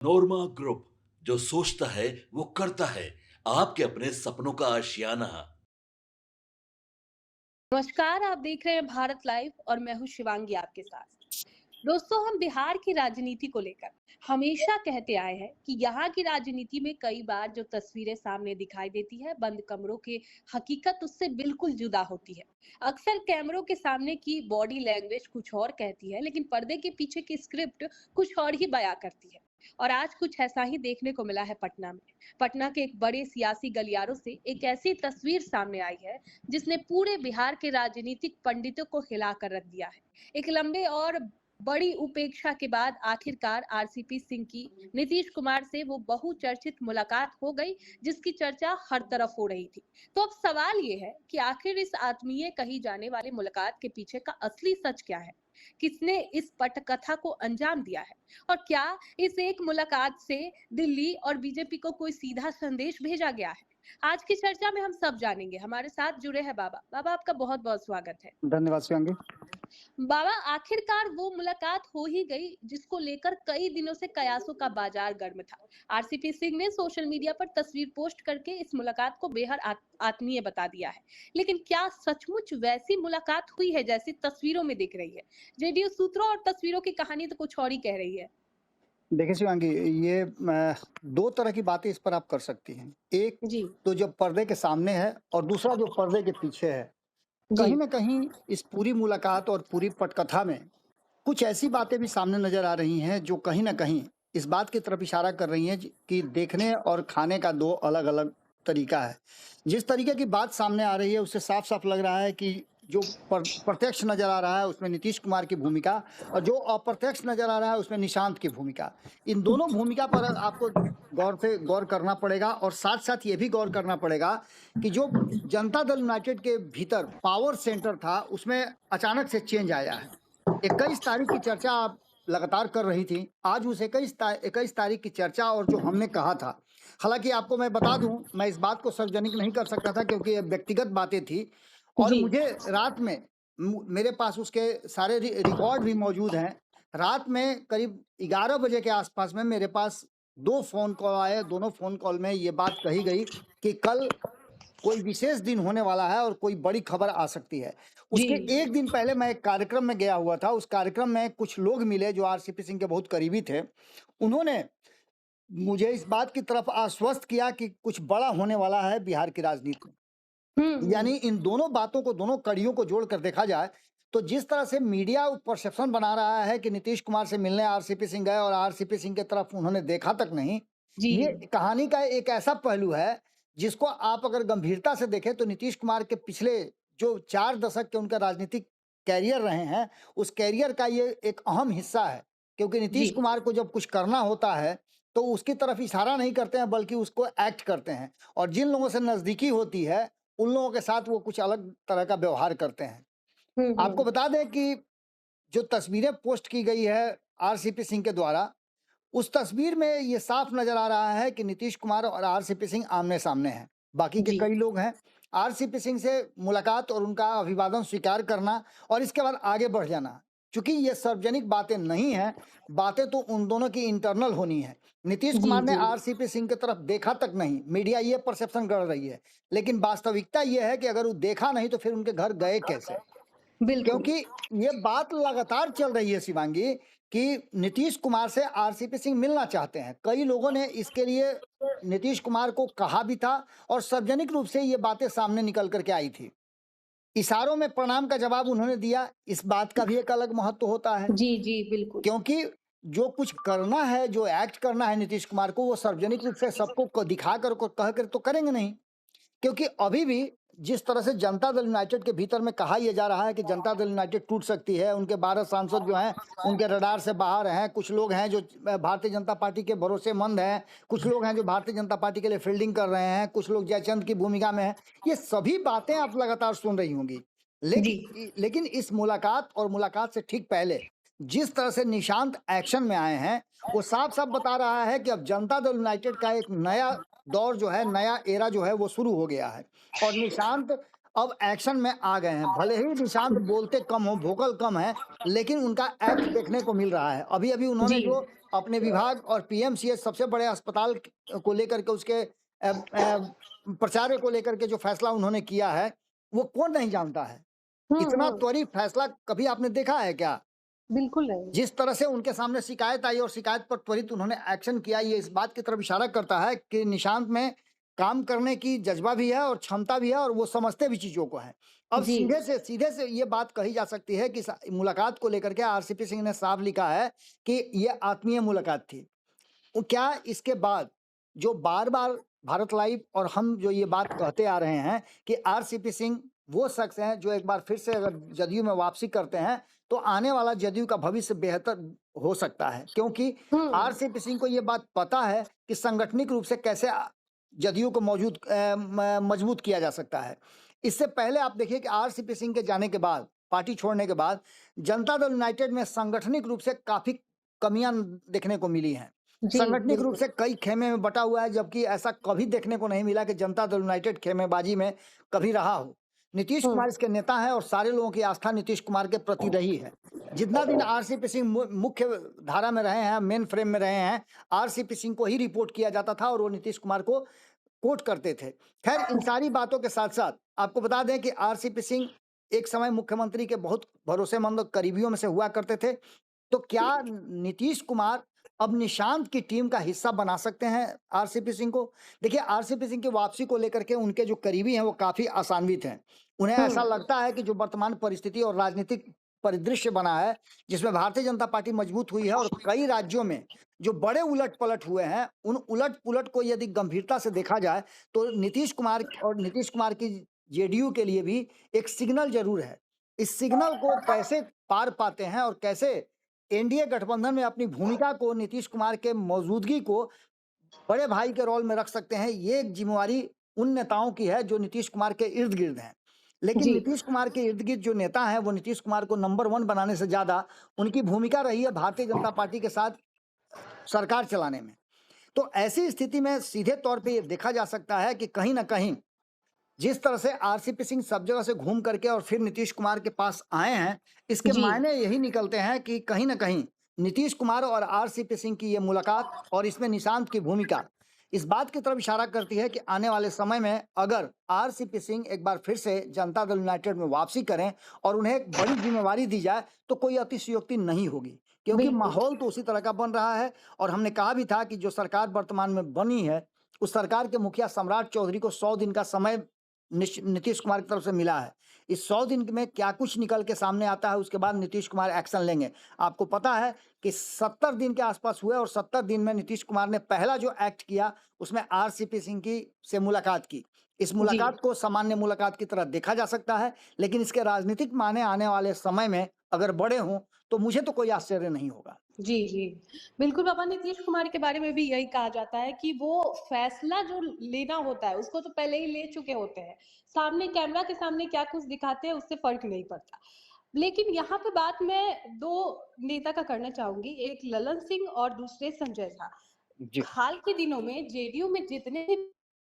नोरमा group, जो सोचता है वो करता है। आपके अपने सपनों का आशियाना। नमस्कार। आप देख रहे हैं भारत लाइव और मैं हूं शिवांगी आपके साथ। दोस्तों, हम बिहार की राजनीति को लेकर हमेशा कहते आए हैं कि यहाँ की राजनीति में कई बार जो तस्वीरें सामने दिखाई देती है बंद कमरों के हकीकत उससे बिल्कुल जुदा होती है। अक्सर कैमरों के सामने की बॉडी लैंग्वेज कुछ और कहती है, लेकिन पर्दे के पीछे की स्क्रिप्ट कुछ और ही बयां करती है। और आज कुछ ऐसा ही देखने को मिला है पटना में। पटना के एक बड़े सियासी गलियारों से एक ऐसी तस्वीर सामने आई है जिसने पूरे बिहार के राजनीतिक पंडितों को हिला कर रख दिया है। एक लंबे और बड़ी उपेक्षा के बाद आखिरकार आरसीपी सिंह की नीतीश कुमार से वो बहुचर्चित मुलाकात हो गई, जिसकी चर्चा हर तरफ हो रही थी। तो अब सवाल ये है कि आखिर इस आत्मीय कही जाने वाली मुलाकात के पीछे का असली सच क्या है? किसने इस पटकथा को अंजाम दिया है? और क्या इस एक मुलाकात से दिल्ली और बीजेपी को कोई सीधा संदेश भेजा गया है? आज की चर्चा में हम सब जानेंगे। हमारे साथ जुड़े हैं बाबा। बाबा, आपका बहुत बहुत स्वागत है। धन्यवाद शिवांगी। बाबा, आखिरकार वो मुलाकात हो ही गई जिसको लेकर कई दिनों से कयासों का बाजार गर्म था। आरसीपी सिंह ने सोशल मीडिया पर तस्वीर पोस्ट करके इस मुलाकात को बेहद आत्मीय बता दिया है। लेकिन क्या सचमुच वैसी मुलाकात हुई है जैसी तस्वीरों में दिख रही है? जेडीयू सूत्रों और तस्वीरों की कहानी तो कुछ और ही कह रही है। देखिए शिवांगी, ये 2 तरह की बातें इस पर आप कर सकती हैं। एक जी। तो जो पर्दे के सामने है और दूसरा जो पर्दे के पीछे है। जी। कहीं न कहीं इस पूरी मुलाकात और पूरी पटकथा में कुछ ऐसी बातें भी सामने नज़र आ रही हैं जो कहीं न कहीं इस बात की तरफ इशारा कर रही हैं कि देखने और खाने का 2 अलग-अलग तरीका है। जिस तरीके की बात सामने आ रही है उससे साफ-साफ लग रहा है कि जो प्रत्यक्ष नज़र आ रहा है उसमें नीतीश कुमार की भूमिका और जो अप्रत्यक्ष नज़र आ रहा है उसमें निशांत की भूमिका। इन दोनों भूमिका पर आपको गौर करना पड़ेगा और साथ-साथ ये भी गौर करना पड़ेगा कि जो जनता दल यूनाइटेड के भीतर पावर सेंटर था उसमें अचानक से चेंज आया है। 21 तारीख की चर्चा आप लगातार कर रही थी। आज उस 21 तारीख की चर्चा और जो हमने कहा था, हालाँकि आपको मैं बता दूँ, मैं इस बात को सार्वजनिक नहीं कर सकता था क्योंकि ये व्यक्तिगत बातें थी और जी। मुझे रात में मेरे पास उसके सारे रिकॉर्ड भी मौजूद हैं। रात में करीब 11 बजे के आसपास में मेरे पास 2 फ़ोन कॉल आए, दोनों फ़ोन कॉल में ये बात कही गई कि कल कोई विशेष दिन होने वाला है और कोई बड़ी खबर आ सकती है। जी। उसके 1 दिन पहले मैं एक कार्यक्रम में गया हुआ था, उस कार्यक्रम में कुछ लोग मिले जो आरसीपी सिंह के बहुत करीबी थे। उन्होंने मुझे इस बात की तरफ आश्वस्त किया कि कुछ बड़ा होने वाला है बिहार की राजनीति में। यानी इन दोनों बातों को, दोनों कड़ियों को जोड़कर देखा जाए, तो जिस तरह से मीडिया परसेप्शन बना रहा है कि नीतीश कुमार से मिलने आरसीपी सिंह गए और आरसीपी सिंह की तरफ उन्होंने देखा तक नहीं, जी। ये कहानी का एक ऐसा पहलू है, जिसको आप अगर गंभीरता से देखें तो नीतीश कुमार के पिछले जो 4 दशक के उनका राजनीतिक कैरियर रहे हैं, उस कैरियर का ये एक अहम हिस्सा है। क्योंकि जी। नीतीश कुमार को जब कुछ करना होता है, तो उसकी तरफ इशारा नहीं करते हैं बल्कि उसको एक्ट करते हैं और जिन लोगों से नज़दीकी होती है उन लोगों के साथ वो कुछ अलग तरह का व्यवहार करते हैं। आपको बता दें कि जो तस्वीरें पोस्ट की गई है आरसीपी सिंह के द्वारा, उस तस्वीर में ये साफ नज़र आ रहा है कि नीतीश कुमार और आरसीपी सिंह आमने-सामने हैं। बाकी के जी। कई लोग हैं। आरसीपी सिंह से मुलाकात और उनका अभिवादन स्वीकार करना और इसके बाद आगे बढ़ जाना। चूँकि ये सार्वजनिक बातें नहीं हैं, बातें तो उन दोनों की इंटरनल होनी है। नीतीश जी। कुमार ने जी। आरसीपी सिंह की तरफ देखा तक नहीं, मीडिया ये परसेप्शन कर रही है। लेकिन वास्तविकता ये है कि अगर वो देखा नहीं तो फिर उनके घर गए कैसे? बिल्कुल। क्योंकि ये बात लगातार चल रही है शिवांगी कि नीतीश कुमार से आरसीपी सिंह मिलना चाहते हैं। कई लोगों ने इसके लिए नीतीश कुमार को कहा भी था और सार्वजनिक रूप से ये बातें सामने निकल कर के आई थी। इशारों में प्रणाम का जवाब उन्होंने दिया, इस बात का भी एक अलग महत्व होता है। जी। जी। बिल्कुल। क्योंकि जो कुछ करना है, जो एक्ट करना है नीतीश कुमार को, वो सार्वजनिक रूप से सबको दिखा कर को कह कर तो करेंगे नहीं। क्योंकि अभी भी जिस तरह से जनता दल यूनाइटेड के भीतर में कहा यह जा रहा है कि जनता दल यूनाइटेड टूट सकती है, उनके 12 सांसद जो हैं उनके रडार से बाहर हैं, कुछ लोग हैं जो भारतीय जनता पार्टी के भरोसेमंद हैं, कुछ लोग हैं जो भारतीय जनता पार्टी के लिए फील्डिंग कर रहे हैं, कुछ लोग जयचंद की भूमिका में हैं। ये सभी बातें आप लगातार सुन रही होंगी। जी। लेकिन इस मुलाकात और मुलाकात से ठीक पहले जिस तरह से निशांत एक्शन में आए हैं, वो साफ-साफ बता रहा है कि अब जनता दल यूनाइटेड का एक नया दौर जो है, नया एरा जो है वो शुरू हो गया है और निशांत अब एक्शन में आ गए हैं। भले ही निशांत बोलते कम हो, वोकल कम है, लेकिन उनका एक्ट देखने को मिल रहा है। अभी-अभी उन्होंने जी। जो अपने विभाग और पीएमसीएच सबसे बड़े अस्पताल को लेकर के उसके प्रचार को लेकर के जो फैसला उन्होंने किया है, वो कौन नहीं जानता है? इतना हुँ। त्वरित फैसला कभी आपने देखा है क्या? बिल्कुल नहीं। जिस तरह से उनके सामने शिकायत आई और शिकायत पर त्वरित उन्होंने एक्शन किया, ये इस बात की तरफ इशारा करता है कि निशांत में काम करने की जज़्बा भी है और क्षमता भी है और वो समझते भी चीज़ों को हैं। अब जी। सीधे से ये बात कही जा सकती है कि मुलाकात को लेकर के आरसीपी सिंह ने साफ लिखा है कि ये आत्मीय मुलाकात थी। क्या इसके बाद जो बार-बार भारत लाइव और हम जो ये बात कहते आ रहे हैं कि आरसीपी सिंह वो शख्स हैं जो एक बार फिर से अगर जदयू में वापसी करते हैं, तो आने वाला जदयू का भविष्य बेहतर हो सकता है। क्योंकि हुँ। आरसीपी सिंह को ये बात पता है कि सांगठनिक रूप से कैसे जदयू को मजबूत किया जा सकता है। इससे पहले आप देखिए कि आरसीपी सिंह के जाने के बाद, पार्टी छोड़ने के बाद, जनता दल यूनाइटेड में सांगठनिक रूप से काफ़ी कमियाँ देखने को मिली हैं। जी, सांगठनिक रूप बिल्कुल। से कई खेमे में बटा हुआ है, जबकि ऐसा कभी देखने को नहीं मिला कि जनता दल यूनाइटेड खेमेबाजी में कभी रहा हो। नीतीश हुँ। कुमार इसके नेता हैं और सारे लोगों की आस्था नीतीश कुमार के प्रति रही है। जितना दिन आरसीपी सिंह मुख्य धारा में रहे हैं, मेन फ्रेम में रहे हैं, आरसीपी सिंह को ही रिपोर्ट किया जाता था और वो नीतीश कुमार को कोट करते थे। खैर, इन सारी बातों के साथ-साथ आपको बता दें कि आरसीपी सिंह एक समय मुख्यमंत्री के बहुत भरोसेमंद और करीबियों में से हुआ करते थे। तो क्या नीतीश कुमार अब निशांत की टीम का हिस्सा बना सकते हैं आरसीपी सिंह को? देखिए, आरसीपी सिंह की वापसी को लेकर के उनके जो करीबी हैं वो काफ़ी आशान्वित हैं। उन्हें ऐसा हुँ। लगता है कि जो वर्तमान परिस्थिति और राजनीतिक परिदृश्य बना है, जिसमें भारतीय जनता पार्टी मजबूत हुई है और कई राज्यों में जो बड़े उलट-पलट हुए हैं, उन उलट-पुलट को यदि गंभीरता से देखा जाए, तो नीतीश कुमार की जेडीयू के लिए भी एक सिग्नल ज़रूर है। इस सिग्नल को कैसे पार पाते हैं और कैसे एनडीए गठबंधन में अपनी भूमिका को, नीतीश कुमार के मौजूदगी को बड़े भाई के रोल में रख सकते हैं, ये एक ज़िम्मेवारी उन नेताओं की है जो नीतीश कुमार के इर्द-गिर्द हैं। लेकिन जी। नीतीश कुमार के इर्द-गिर्द जो नेता हैं, वो नीतीश कुमार को नंबर 1 बनाने से ज़्यादा उनकी भूमिका रही है भारतीय जनता पार्टी के साथ सरकार चलाने में। तो ऐसी स्थिति में सीधे तौर पे ये देखा जा सकता है कि कहीं न कहीं जिस तरह से आरसीपी सिंह सब जगह से घूम करके और फिर नीतीश कुमार के पास आए हैं, इसके जी। मायने यही निकलते हैं कि कहीं न कहीं नीतीश कुमार और आरसीपी सिंह की ये मुलाकात और इसमें निशांत की भूमिका इस बात की तरफ इशारा करती है कि आने वाले समय में अगर आरसीपी सिंह एक बार फिर से जनता दल यूनाइटेड में वापसी करें और उन्हें एक बड़ी जिम्मेवारी दी जाए, तो कोई अतिशयोक्ति नहीं होगी। क्योंकि बिल्कुल। माहौल तो उसी तरह का बन रहा है और हमने कहा भी था कि जो सरकार वर्तमान में बनी है, उस सरकार के मुखिया सम्राट चौधरी को 100 दिन का समय नीतीश कुमार की तरफ से मिला है। इस 100 दिन में क्या कुछ निकल के सामने आता है, उसके बाद नीतीश कुमार एक्शन लेंगे। आपको पता है कि 70 दिन के आसपास हुए और 70 दिन में नीतीश कुमार ने पहला जो एक्ट किया, उसमें आरसीपी सिंह की से मुलाकात की। इस जी। मुलाकात को सामान्य मुलाकात की तरह देखा जा सकता है, लेकिन इसके राजनीतिक मायने आने वाले समय में अगर बड़े हों, तो मुझे तो कोई आश्चर्य नहीं होगा। जी, जी। बिल्कुल, बाबा नीतीश कुमार के बारे में भी यही कहा जाता है कि वो फैसला जो लेना होता है, उसको तो पहले ही ले चुके होते हैं। सामने कैमरा के सामने क्या कुछ दिखाते हैं, उससे फ़र्क नहीं पड़ता। लेकिन यहाँ पे बात मैं 2 नेता का करना चाहूँगी, एक ललन सिंह और दूसरे संजय झा। जी। हाल के दिनों में जेडीयू में जितने भी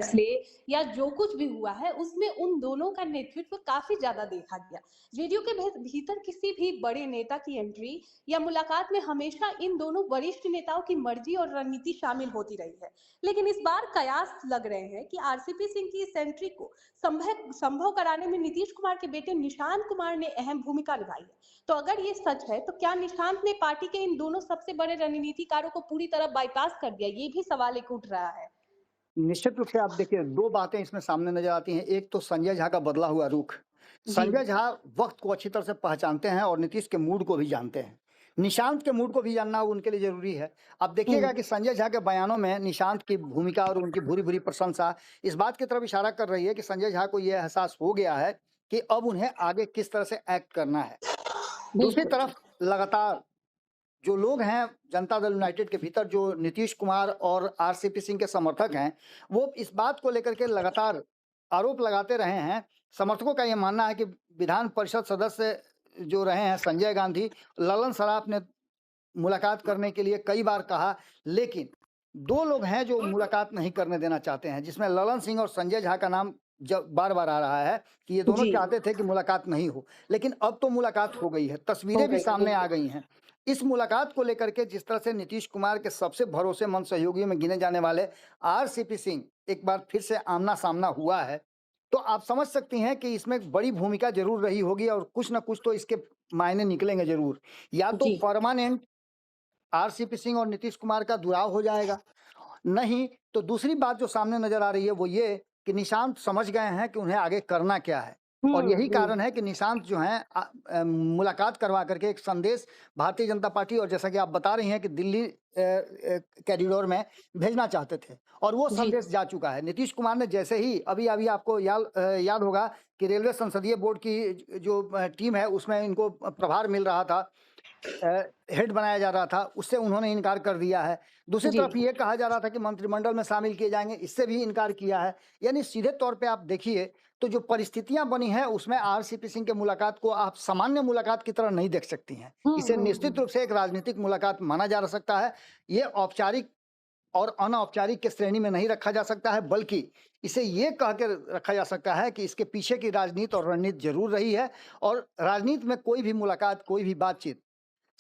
फैसले या जो कुछ भी हुआ है उसमें उन दोनों का नेतृत्व काफी ज्यादा देखा गया। जेडीयू के भीतर किसी भी बड़े नेता की एंट्री या मुलाकात में हमेशा इन दोनों वरिष्ठ नेताओं की मर्जी और रणनीति शामिल होती रही है। लेकिन इस बार कयास लग रहे हैं कि आरसीपी सिंह की इस एंट्री को संभव कराने में नीतीश कुमार के बेटे निशांत कुमार ने अहम भूमिका निभाई है। तो अगर ये सच है तो क्या निशांत ने पार्टी के इन दोनों सबसे बड़े रणनीतिकारों को पूरी तरह बाईपास कर दिया? ये भी सवाल एक उठ रहा है। निश्चित रूप से आप देखिए 2 बातें इसमें सामने नज़र आती हैं। एक तो संजय झा का बदला हुआ रुख। जी। संजय झा वक़्त को अच्छी तरह से पहचानते हैं और नीतीश के मूड को भी जानते हैं। निशांत के मूड को भी जानना उनके लिए ज़रूरी है। आप देखिएगा कि संजय झा के बयानों में निशांत की भूमिका और उनकी भूरी-भूरी प्रशंसा इस बात की तरफ इशारा कर रही है कि संजय झा को ये एहसास हो गया है कि अब उन्हें आगे किस तरह से एक्ट करना है। दूसरी बिल्कुल। तरफ लगातार जो लोग हैं जनता दल यूनाइटेड के भीतर जो नीतीश कुमार और आरसीपी सिंह के समर्थक हैं, वो इस बात को लेकर के लगातार आरोप लगाते रहे हैं। समर्थकों का ये मानना है कि विधान परिषद सदस्य जो रहे हैं संजय गांधी, ललन सराफ ने मुलाकात करने के लिए कई बार कहा, लेकिन 2 लोग हैं जो मुलाकात नहीं करने देना चाहते हैं, जिसमें ललन सिंह और संजय झा का नाम जब बार-बार आ रहा है कि ये दोनों जी चाहते थे कि मुलाकात नहीं हो, लेकिन अब तो मुलाकात हो गई है, हो तस्वीरें भी गई सामने आ बिल्कुल गई हैं। इस मुलाकात को लेकर के जिस तरह से नीतीश कुमार के सबसे भरोसेमंद सहयोगियों में गिने जाने वाले आरसीपी सिंह एक बार फिर से आमना-सामना हुआ है, तो आप समझ सकती हैं कि इसमें एक बड़ी भूमिका ज़रूर रही होगी और कुछ न कुछ तो इसके मायने निकलेंगे ज़रूर। या तो जी परमानेंट आरसीपी सिंह और नीतीश कुमार का दुराव हो जाएगा, नहीं तो दूसरी बात जो सामने नज़र आ रही है वो ये कि निशांत समझ गए हैं कि उन्हें आगे करना क्या है। और यही कारण है कि निशांत जो हैं मुलाकात करवा करके एक संदेश भारतीय जनता पार्टी और जैसा कि आप बता रही हैं कि दिल्ली कॉरिडोर में भेजना चाहते थे और वो जी संदेश जा चुका है। नीतीश कुमार ने जैसे ही अभी आपको याद होगा कि रेलवे संसदीय बोर्ड की जो टीम है उसमें इनको प्रभार मिल रहा था, हेड बनाया जा रहा था, उससे उन्होंने इनकार कर दिया है। दूसरी जी तरफ ये कहा जा रहा था कि मंत्रिमंडल में शामिल किए जाएँगे, इससे भी इनकार किया है। यानी सीधे तौर पे आप देखिए तो जो परिस्थितियाँ बनी हैं उसमें आरसीपी सिंह के मुलाकात को आप सामान्य मुलाकात की तरह नहीं देख सकती हैं। इसे निश्चित रूप से एक राजनीतिक मुलाकात माना जा सकता है। ये औपचारिक और अनौपचारिक के श्रेणी में नहीं रखा जा सकता है, बल्कि इसे ये कह के रखा जा सकता है कि इसके पीछे की राजनीति और रणनीति ज़रूर रही है और राजनीति में कोई भी मुलाकात, कोई भी बातचीत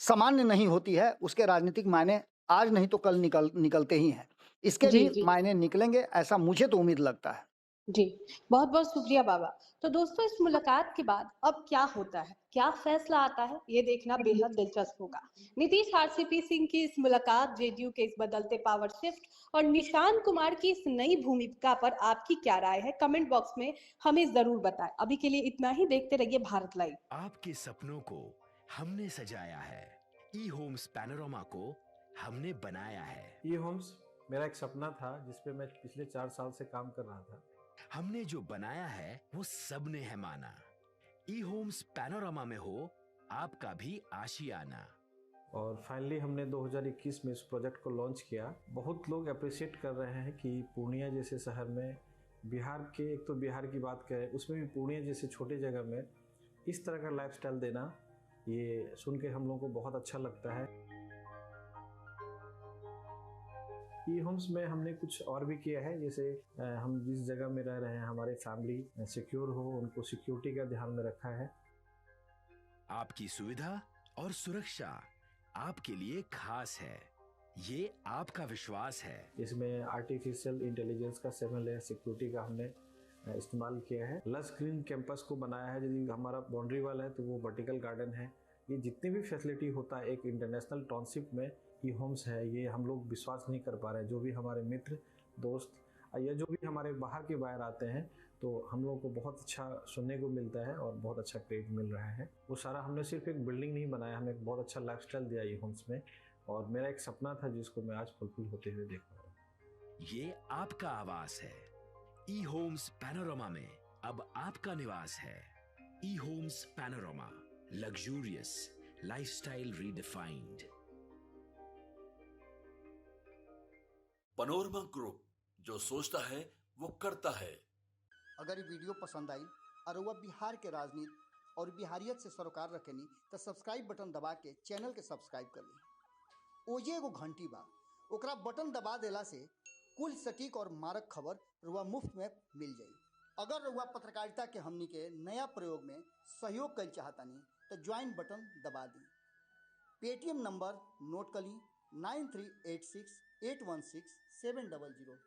सामान्य नहीं होती है, उसके राजनीतिक मायने आज नहीं तो कल निकलते ही हैं। इसके जी भी जी मायने निकलेंगे, ऐसा मुझे तो उम्मीद लगता है। जी बहुत बहुत शुक्रिया बाबा। तो दोस्तों इस मुलाकात के बाद अब क्या होता है, क्या फैसला आता है, ये देखना बेहद दिलचस्प होगा। नीतीश आरसीपी सिंह की इस मुलाकात, जेडीयू के इस बदलते पावर शिफ्ट और निशांत कुमार की इस नई भूमिका पर आपकी क्या राय है, कमेंट बॉक्स में हमें जरूर बताएं। अभी के लिए इतना ही, देखते रहिए भारत लाइव। आपके सपनों को हमने सजाया है, ई होम्स पैनोरामा को हमने बनाया है। ई होम्स मेरा एक सपना था जिस पे मैं पिछले 4 साल से काम कर रहा था। हमने जो बनाया है वो सबने है माना। ई होम्स पैनोरामा में हो आपका भी आशियाना। और फाइनली हमने 2021 में इस प्रोजेक्ट को लॉन्च किया। बहुत लोग अप्रिशिएट कर रहे हैं कि पूर्णिया जैसे शहर में, बिहार के, एक तो बिहार की बात करें उसमें भी पूर्णिया जैसे छोटे जगह में इस तरह का लाइफस्टाइल देना, ये सुन के हम लोगों को बहुत अच्छा लगता है। ई होम्स में हमने कुछ और भी किया है, जैसे हम जिस जगह में रह रहे हैं हमारे फैमिली सिक्योर हो, उनको सिक्योरिटी का ध्यान में रखा है। आपकी सुविधा और सुरक्षा आपके लिए खास है, ये आपका विश्वास है। इसमें आर्टिफिशियल इंटेलिजेंस का 7 लेयर सिक्योरिटी का हमने इस्तेमाल किया है। लस ग्रीन कैंपस को बनाया है, यदि हमारा बाउंड्री वाल है तो वो वर्टिकल गार्डन है। ये जितनी भी फैसिलिटी होता है एक इंटरनेशनल टाउनशिप में ई होम्स है, ये हम लोग विश्वास नहीं कर पा रहे हैं। जो भी हमारे मित्र, दोस्त या जो भी हमारे बाहर के बाहर आते हैं तो हम लोगों को बहुत अच्छा सुनने को मिलता है और बहुत अच्छा क्रेडिट मिल रहा है। वो सारा हमने सिर्फ एक बिल्डिंग नहीं बनाया, हमें एक बहुत अच्छा लाइफस्टाइल दिया ई होम्स में, और मेरा एक सपना था जिसको मैं आज फुलफिल होते हुए देख रहा हूँ। ये आपका आवास है। ई होम्स पैनोरामा में अब आपका निवास है। E homes panorama, luxurious lifestyle redefined. Panorama group, जो सोचता है वो करता है। अगर ये वीडियो पसंद आई और वह बिहार के राजनीति और बिहारियत से सरोकार रखेनी तो सब्सक्राइब बटन दबा के चैनल के सब्सक्राइब कर ली। ओजे एगो घंटी बा, ओकरा बटन दबा देला से कुल सटीक और मारक खबर रुआ मुफ्त में मिल जाई। अगर रुआ पत्रकारिता के हमनी के नया प्रयोग में सहयोग कर चाहतानी तो ज्वाइन बटन दबा दी। पेटीएम नंबर नोट कर ली 9386816700।